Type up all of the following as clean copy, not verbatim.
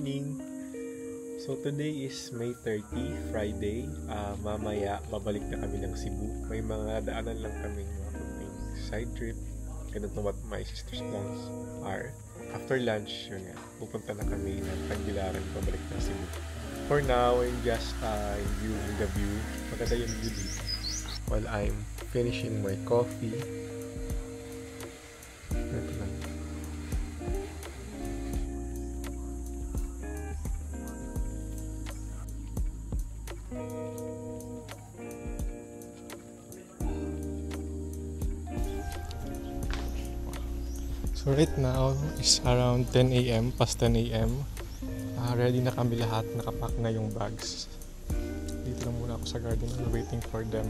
morning! So today is May 30, Friday. Mamaya babalik na kami ng Cebu. May mga daanan lang kami mga side trip. Ganun what my sister's plans are. After lunch, yun nga, pupunta na kami ng Tagbilaran pabalik ng Cebu. For now, I'm just viewing the view. Maganda yung view dito. While I'm finishing my coffee. Ito lang. So right now is around 10 a.m. past 10 a.m. Ready na kami lahat, nakapack na yung bags. Dito lang muna ako sa garden waiting for them.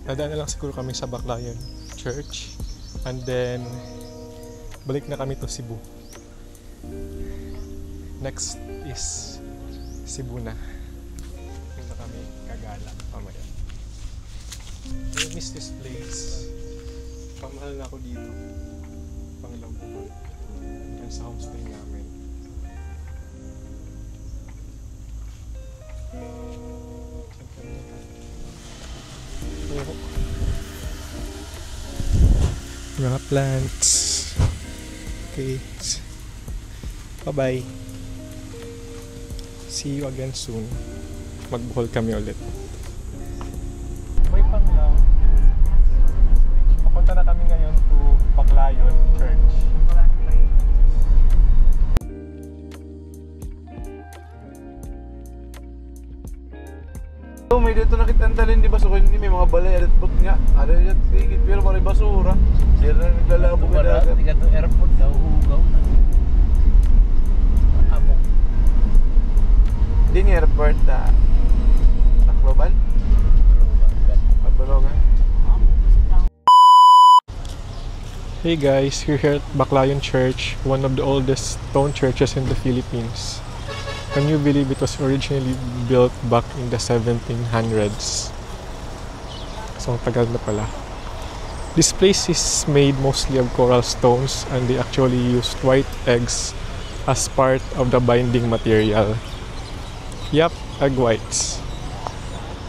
Nadaan na lang siguro kami sa Baclayon Church and then balik na kami to Cebu. Next is Cebu na. Punta kami Kagala mamaya. I miss this place. Pamahal na ako dito. Pangalang bukol. Yan sa homestay namin. Mga plants. Okay. Bye-bye. See you again soon. Magbuhol kami ulit. May panglaw. Papunta na kami ngayon to Baclayon Church. May dito nakitandalin di ba so hindi may mga balay at bot nga ada yung tigit pero may basura sila na naglalabo ka dagat tiga to airport daw hugaw na amok hindi ni airport na Tacloban Pagbalongan. Hey guys, we're here at Baclayon Church, one of the oldest stone churches in the Philippines. Can you believe it was originally built back in the 1700s? So, tagal na pala. This place is made mostly of coral stones and they actually used white eggs as part of the binding material. Yup, egg whites.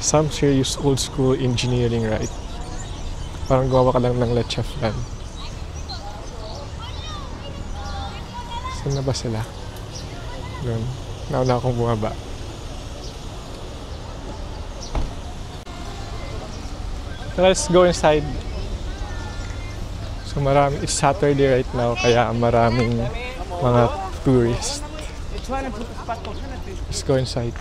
Some serious old school engineering, right? Parang gawa ka lang ng leche flan. Saan na ba sila? Yun. Nauna akong bumaba. Let's go inside. So marami, it's Saturday right now kaya maraming mga tourists. Let's go inside.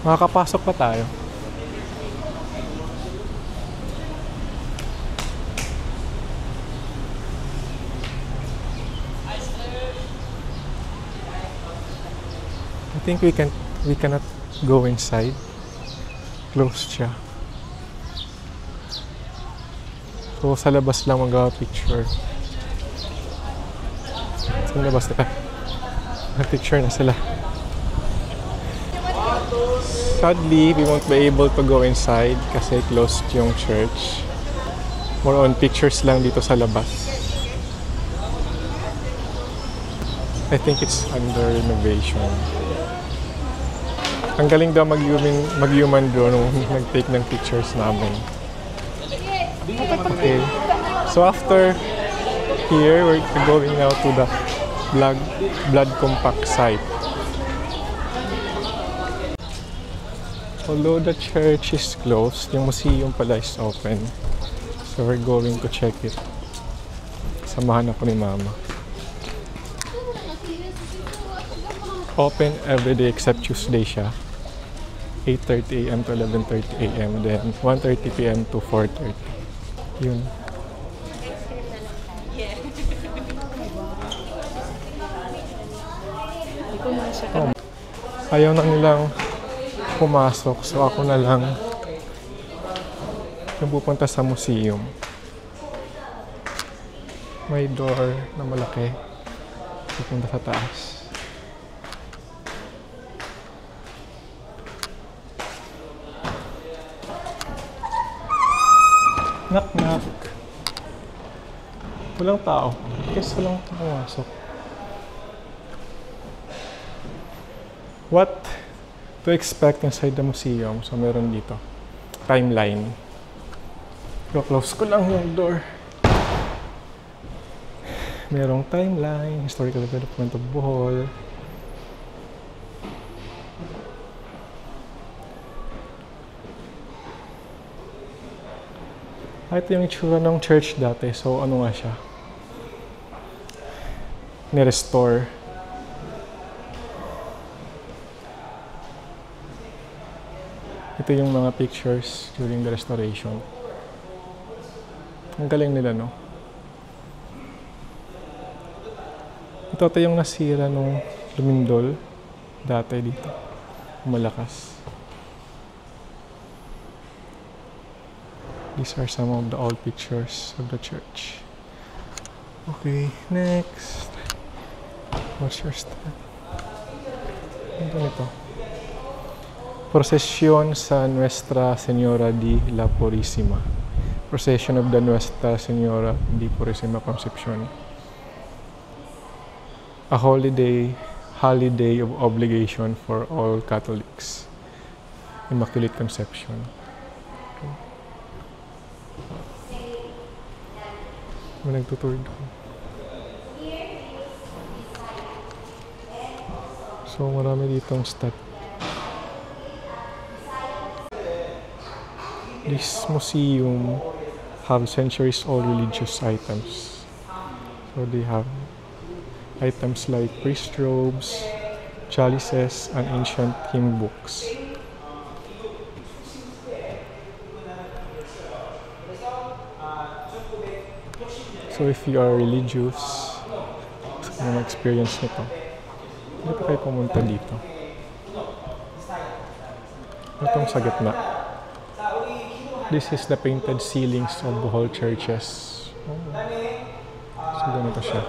Makakapasok pa tayo. I think we cannot go inside. Closed siya. So sa labas lang mag-picture. Sa labas na. Picture na sila. Sadly, we won't be able to go inside kasi closed yung church. More on pictures lang dito sa labas. I think it's under renovation. Ang galing daw mag-human draw nung nag-take ng pictures namin. Okay. So after here, we're going now to the blood compact site. Although the church is closed, yung museum pala is open. So we're going to check it. Samahan ako ni Mama. Open every day except Tuesday siya. 8:30 a.m. to 11:30 a.m. Then 1:30 p.m. to 4:30. Yun. Oh. Ayaw na nilang pumasok, so ako na lang yung pupunta sa museum. May door na malaki. Pupunta sa taas. Knock knock. Walang tao. Guess walang pumasok. What to expect inside the museum? So meron dito. Timeline. Close ko lang yung door. Merong timeline, historical development of Bohol. Ito yung itsura ng church dati. So ano nga siya? Ni-restore. Ito yung mga pictures during the restoration. Ang galing nila, no? Ito yung nasira nung lumindol dati dito. Malakas. These are some of the old pictures of the church. Okay, next. What's your step? Ano ito? Procession sa Nuestra Señora de la Purísima. Procession of the Nuestra Señora de Purísima Concepcion. A holiday of obligation for all Catholics. Immaculate Conception. Okay. May nagtutur doon. So marami ditong step. This museum have centuries-old religious items. So they have items like priest robes, chalices, and ancient hymn books. So if you are religious, gusto mo ma-experience nito, hindi pa kayo pumunta dito. Itong sa gitna. This is the painted ceilings of Bohol churches. Oh. So ganito siya.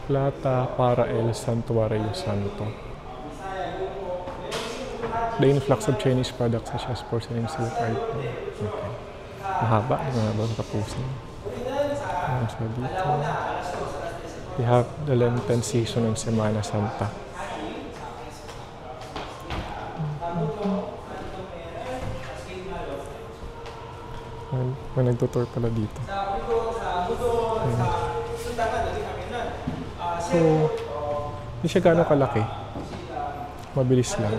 Plata para el Santuario Santo. The influx of Chinese products such as porcelain, silk, art. Okay. Mahaba. Mahaba sa kapusin. So dito. We have the Lenten season and Semana Santa. May nagtutur pala dito. So, hindi siya gano'ng kalaki. Mabilis lang.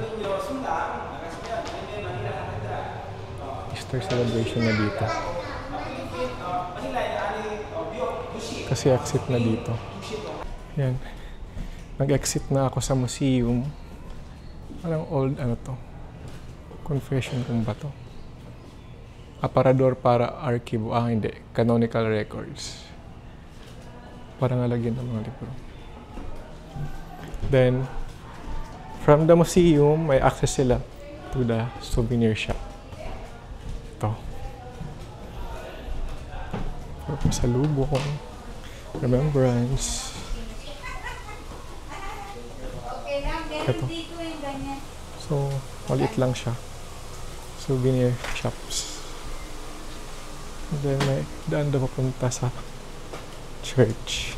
Easter celebration na dito. Kasi exit na dito. Yan. Nag-exit na ako sa museum. Parang old, ano to? Confession kung ba to? Aparador para archivo. Ah, hindi. Canonical records. Para nga lagyan ng mga libro. Then, from the museum, may access sila to the souvenir shop. Ito. For pasalubong, remembrance. Ito. So, maliit lang siya. Souvenir shops. And then, may daan na papunta sa church.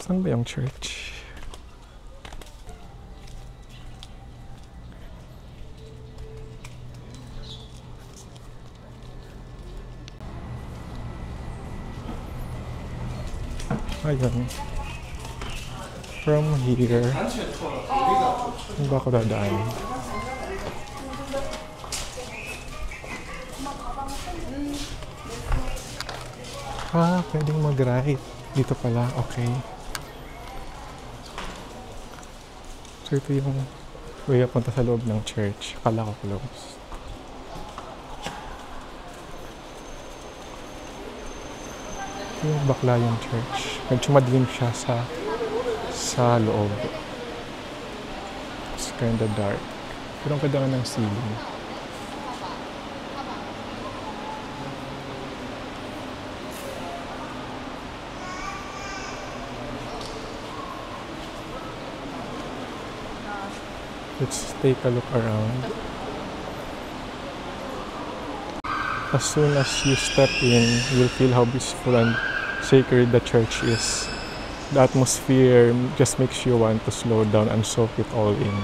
Saan ba yung church? Ayun. From here, saan ba ako dadaan? Ah, pwedeng mag-right. Dito pala, okay. So ito yung way punta sa loob ng church. Akala ko close. Ito yung Baclayon Church. Medyo madilim siya sa loob. It's kinda dark. Pero ang ganda nga ng ceiling. Let's take a look around. As soon as you step in, you'll feel how peaceful and sacred the church is. The atmosphere just makes you want to slow down and soak it all in.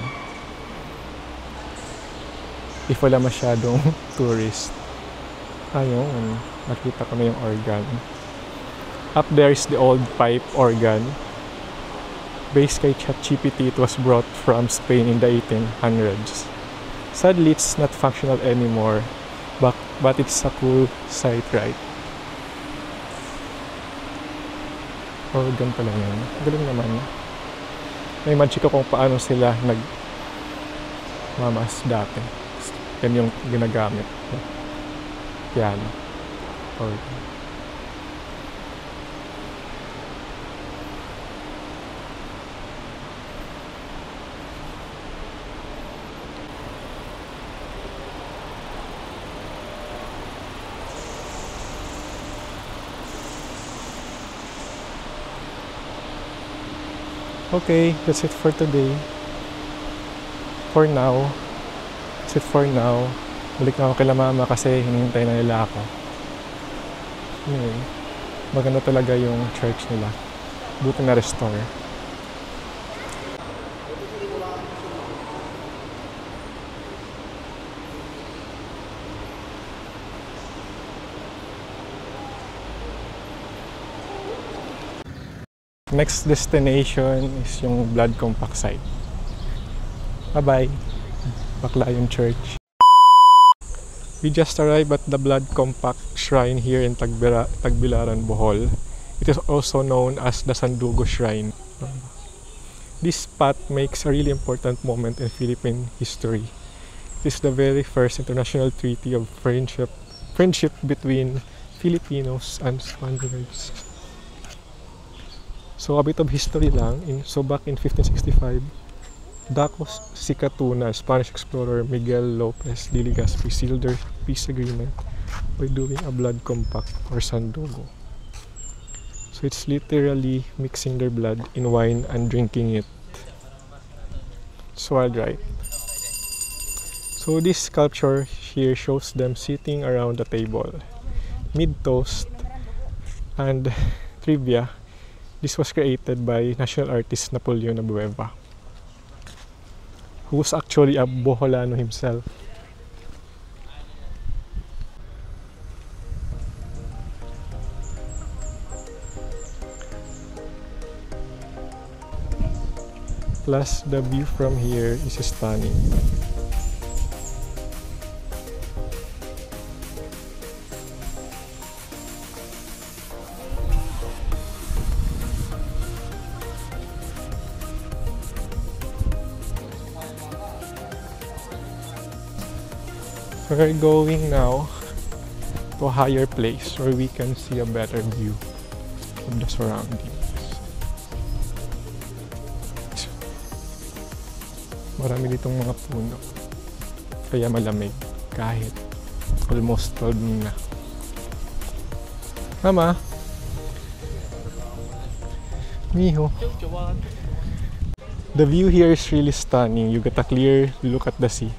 If wala masyadong tourist. Ayun, nakita ko na yung organ. Up there is the old pipe organ. Based kay ChatGPT, it was brought from Spain in the 1800s. Sadly, it's not functional anymore, but it's a cool sight, right? Organ pala yan. Galing naman. Na-imagine ko kung paano sila nagmamas dati. Yan yung ginagamit. Piano. Organ. Okay, that's it for today. For now. That's it for now. Balik na ako kila mama kasi hinihintay na nila ako. Anyway, maganda talaga yung church nila. Buti na restore. Next destination is yung blood compact site. Bye-bye. Baclayon Church. We just arrived at the blood compact shrine here in Tagbilaran, Bohol. It is also known as the Sandugo Shrine. This spot makes a really important moment in Philippine history. It is the very first international treaty of friendship between Filipinos and Spaniards. So a bit of history lang. So back in 1565, Daco Sicatuna, Spanish explorer Miguel Lopez de Legazpi sealed their peace agreement by doing a blood compact or sandugo. So it's literally mixing their blood in wine and drinking it. It's wild, right? So this sculpture here shows them sitting around the table. Mid-toast and trivia. This was created by national artist Napoleon Abueva, who was actually a Boholano himself. Plus, the view from here is stunning. We're going now to a higher place where we can see a better view of the surroundings. Marami ditong mga puno, kaya malamig kahit almost 12 na. Mama! Miho! The view here is really stunning. You get a clear look at the sea,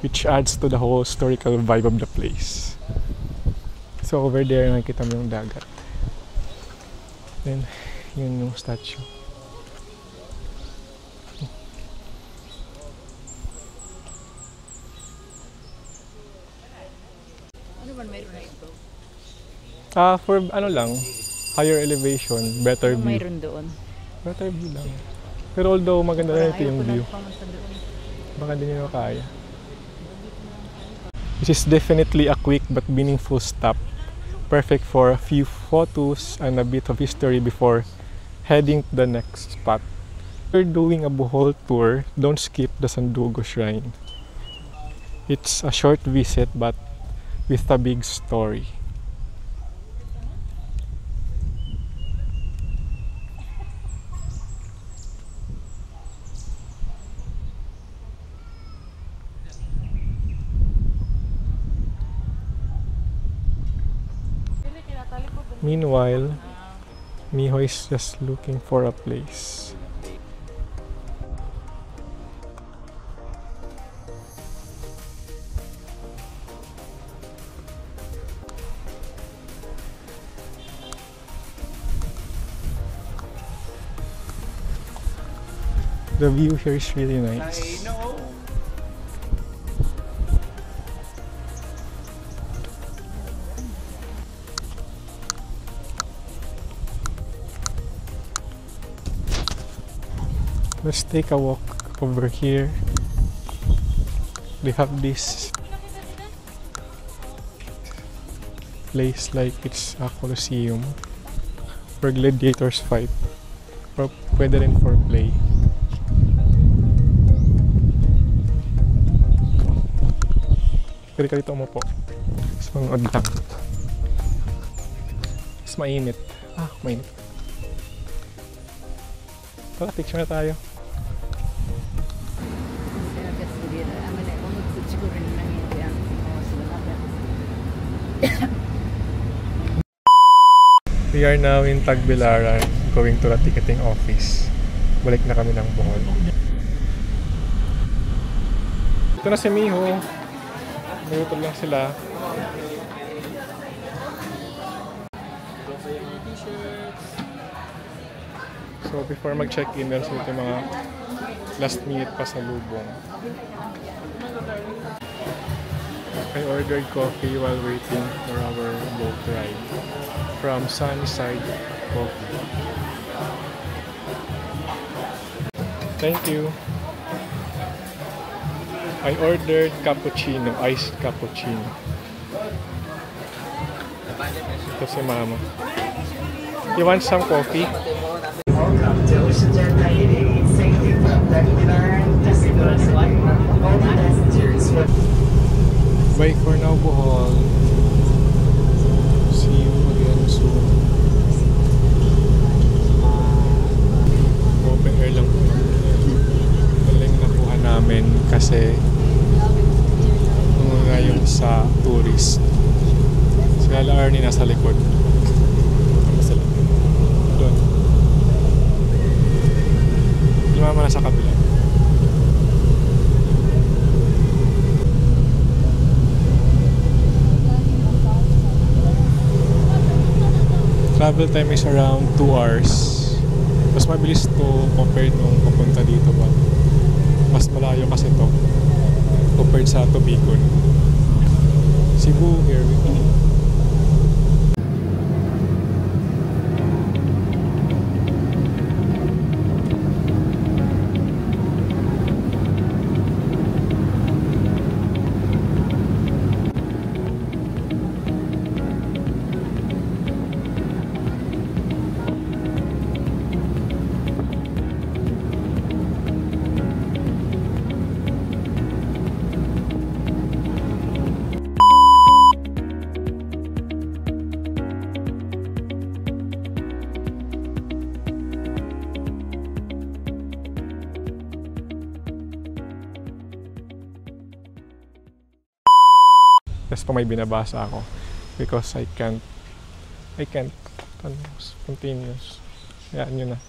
which adds to the whole historical vibe of the place. So over there, nakikita mo yung dagat. Then, yun yung statue. Ano ba mayroon na ito? For ano lang, higher elevation, better Ano view. mayroon doon? Better view lang. Pero although maganda na ito yung view, Pumunta doon. baka hindi nyo kaya. This is definitely a quick but meaningful stop. Perfect for a few photos and a bit of history before heading to the next spot. If you're doing a Bohol tour, don't skip the Sandugo Shrine. It's a short visit but with a big story. Meanwhile, Miho is just looking for a place. The view here is really nice. Let's take a walk over here. They have this place like it's a coliseum where gladiators fight. Or pwede rin for play. Pwede ka dito umupo. Mas manood lang. Mas mainit. Mainit. Tara, picture na tayo. We are now in Tagbilaran, going to the ticketing office. Balik na kami ng Bohol. Ito na si Miho. Nagutol lang sila. So before mag-check-in, meron sila yung mga last minute pa sa lubong. I ordered coffee while waiting for our boat ride from Sunside Coffee. Thank you. I ordered cappuccino, iced cappuccino. Ito si Mama. You want some coffee? Welcome to Ocean Jet 98, safety from Tagbilaran to Cebu City. All passengers will... Bye for now, Bohol. See you again soon. Open air lang po. Ito lang yung nakuha namin kasi ngayon sa tourist. Si Ala Arnie nasa likod. Masala. Doon. Yung mama nasa kabila. Travel time is around 2 hours. Mas mabilis to compared nung papunta dito ba. Mas malayo kasi to compared sa Tubigon. Cebu, here we go. Tapos pa may binabasa ako because I can't continuous. Yan, yun na.